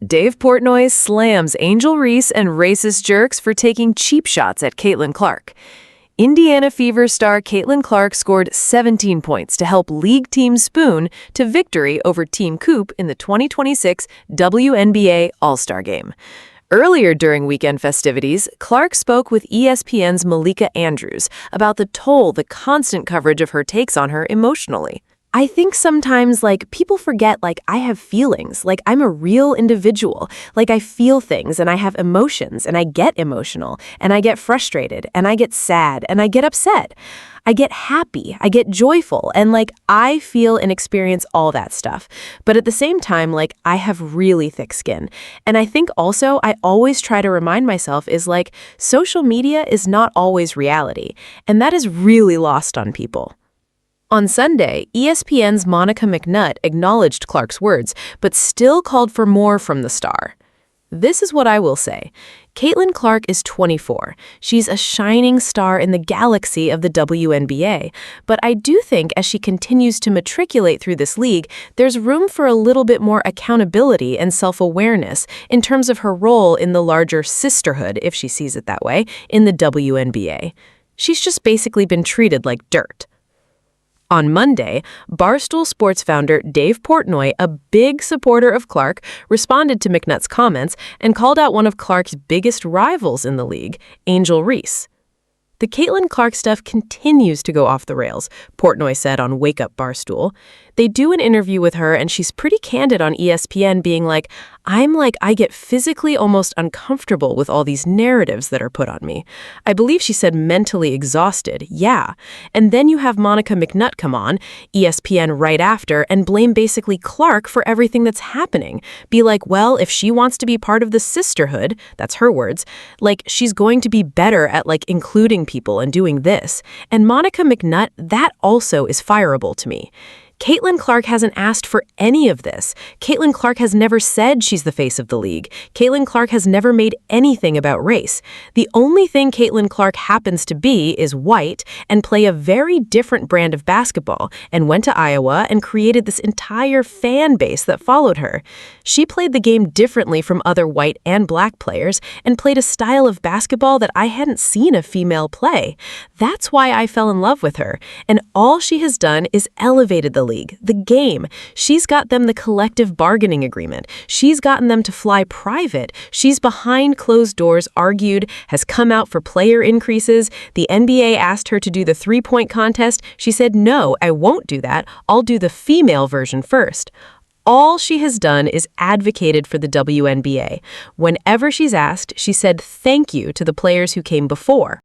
Dave Portnoy slams Angel Reese and racist jerks for taking cheap shots at Caitlin Clark. Indiana Fever star Caitlin Clark scored 17 points to help league team Spoon to victory over Team Coop in the 2026 WNBA All-Star Game. Earlier during weekend festivities, Clark spoke with ESPN's Malika about the toll the constant coverage of her takes on her emotionally. I think sometimes, people forget, I have feelings, I'm a real individual, I feel things and I have emotions and I get emotional and I get frustrated and I get sad and I get upset. I get happy, I get joyful, and I feel and experience all that stuff. But at the same time, I have really thick skin. And I think also I always try to remind myself is social media is not always reality. And that is really lost on people. On Sunday, ESPN's Monica McNutt acknowledged Clark's words, but still called for more from the star. This is what I will say. Caitlin Clark is 24. She's a shining star in the galaxy of the WNBA, but I do think as she continues to matriculate through this league, there's room for a little bit more accountability and self-awareness in terms of her role in the larger sisterhood, if she sees it that way, in the WNBA. She's just basically been treated like dirt. On Monday, Barstool Sports founder Dave Portnoy, a big supporter of Clark, responded to McNutt's comments and called out one of Clark's biggest rivals in the league, Angel Reese. The Caitlin Clark stuff continues to go off the rails, Portnoy said on Wake Up Barstool. They do an interview with her and she's pretty candid on ESPN being I get physically almost uncomfortable with all these narratives that are put on me. I believe she said mentally exhausted, yeah. And then you have Monica McNutt come on, ESPN right after, and blame basically Clark for everything that's happening. Be well, if she wants to be part of the sisterhood, that's her words, she's going to be better at including people and doing this. And Monica McNutt, that also is fireable to me. Caitlin Clark hasn't asked for any of this. Caitlin Clark has never said she's the face of the league. Caitlin Clark has never made anything about race. The only thing Caitlin Clark happens to be is white and play a very different brand of basketball and went to Iowa and created this entire fan base that followed her. She played the game differently from other white and black players and played a style of basketball that I hadn't seen a female play. That's why I fell in love with her. And all she has done is elevated the league, the game. She's got them the collective bargaining agreement. She's gotten them to fly private. She's behind closed doors argued, has come out for player increases. The NBA asked her to do the three-point contest. She said, no, I won't do that. I'll do the female version first. All she has done is advocated for the WNBA. Whenever she's asked, she said thank you to the players who came before.